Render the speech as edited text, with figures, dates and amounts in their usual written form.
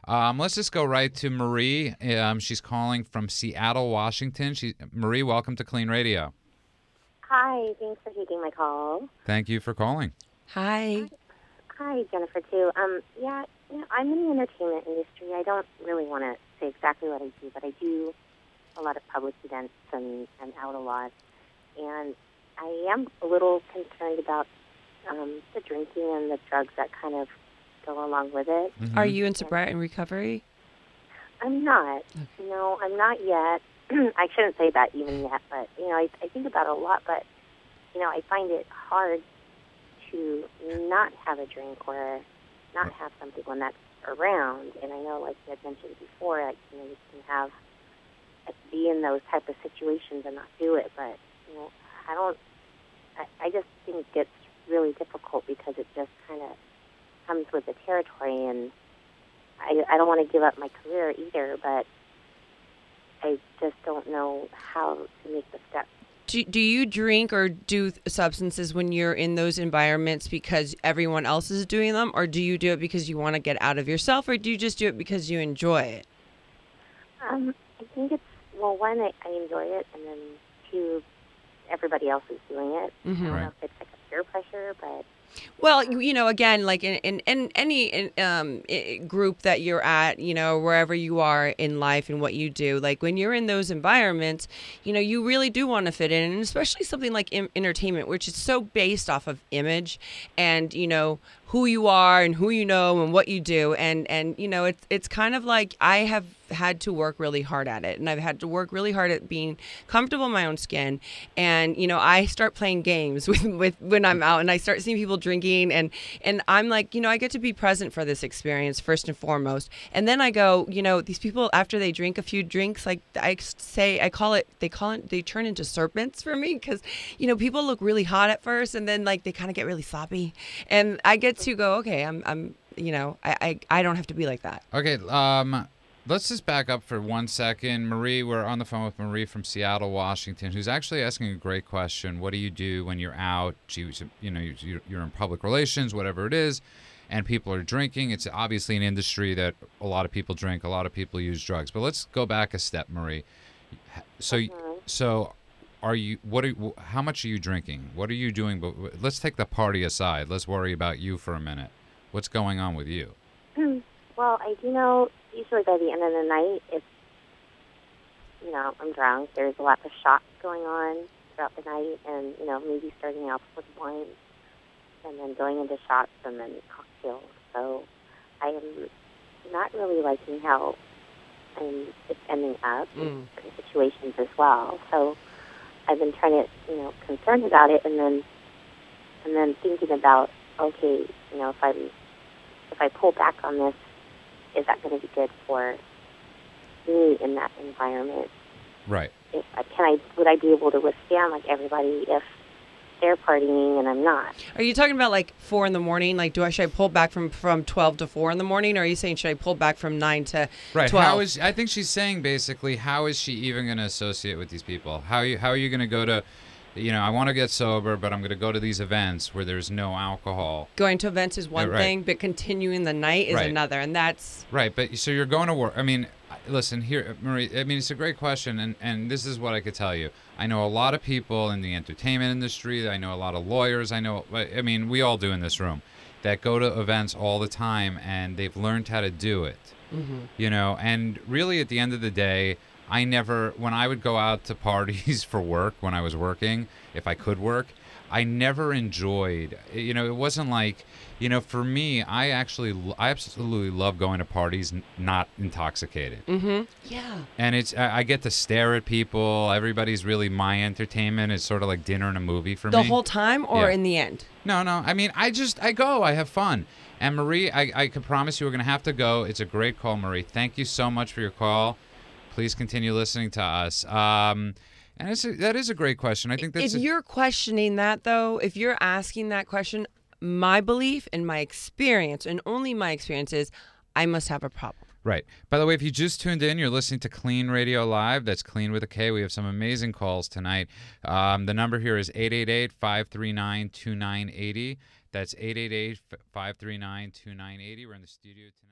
Let's just go right to Marie. She's calling from Seattle, Washington. Marie, welcome to Clean Radio. Hi, thanks for taking my call. Thank you for calling. Hi. Hi, Jennifer, too. I'm in the entertainment industry. I don't really want to say exactly what I do, but I do a lot of public events and out a lot. And I am a little concerned about the drinking and the drugs that kind of go along with it. Mm-hmm. Are you in sobriety and recovery? I'm not. Okay. No, I'm not yet. I shouldn't say that even yet, but, I think about it a lot, but, I find it hard to not have a drink or not have something when that's around. And I know, like you had mentioned before, you can be in those type of situations and not do it, but, I just think it's really difficult because it just kind of comes with the territory, and I don't want to give up my career either, but I just don't know how to make the step. Do you drink or do substances when you're in those environments because everyone else is doing them, or do you do it because you want to get out of yourself, or do you just do it because you enjoy it? I think it's, one, I enjoy it, and then two, everybody else is doing it. Mm-hmm. I don't know if it's like a peer pressure, but... Well, again, like in any group that you're at, wherever you are in life and what you do, like when you're in those environments, you really do want to fit in, and especially something like entertainment, which is so based off of image and, who you are and who you know and what you do. And it's kind of like I have had to work really hard at it, and I've had to work really hard at being comfortable in my own skin. And I start playing games with when I'm out and I start seeing people drinking, and I'm like, I get to be present for this experience first and foremost. And then I go, these people, after they drink a few drinks, like they turn into serpents for me, because people look really hot at first, and then like they kind of get really sloppy, and I get to go, okay, I don't have to be like that. Okay, let's just back up for 1 second. Marie, we're on the phone with Marie from Seattle, Washington, who's actually asking a great question. What do you do when you're out? You're in public relations, whatever it is, and people are drinking. It's obviously an industry that a lot of people drink, a lot of people use drugs. But let's go back a step, Marie. So how much are you drinking? What are you doing? But let's take the party aside. Let's worry about you for a minute. What's going on with you? Well, I do know usually by the end of the night, it's, I'm drunk. There's a lot of shots going on throughout the night, and, maybe starting out with wine and then going into shots and then cocktails. So I am not really liking how it's ending up in situations as well. So I've been trying to, concerned about it, and then thinking about, okay, if I pull back on this, is that going to be good for me in that environment? Right. Would I be able to withstand like everybody if they're partying and I'm not? Are you talking about like 4 in the morning? Like, should I pull back from 12 to 4 in the morning? Or are you saying should I pull back from 9 to 12? I think she's saying basically, how is she even going to associate with these people? How are you going to go to? I want to get sober, but I'm going to go to these events where there's no alcohol. Going to events is one thing, but continuing the night is another, and that's... Right, but so you're going to work. I mean, listen, here, Marie, it's a great question, and this is what I could tell you. I know a lot of people in the entertainment industry. I know a lot of lawyers. We all do in this room, that go to events all the time, and they've learned how to do it. Mm-hmm. And really at the end of the day, when I would go out to parties for work, when I was working, if I could work, I never enjoyed, it wasn't like, for me, I absolutely love going to parties not intoxicated. Mm-hmm. Yeah. And I get to stare at people. Everybody's really my entertainment. It's sort of like dinner and a movie for me. The whole time or in the end? No. I mean, I go. I have fun. And Marie, I can promise you we're going to have to go. It's a great call, Marie. Thank you so much for your call. Please continue listening to us. And that is a great question. I think that's... If you're questioning that, though, if you're asking that question, my belief and my experience, and only my experience, is I must have a problem. Right. By the way, if you just tuned in, you're listening to Clean Radio Live. That's Clean with a K. We have some amazing calls tonight. The number here is 888-539-2980. That's 888-539-2980. We're in the studio tonight.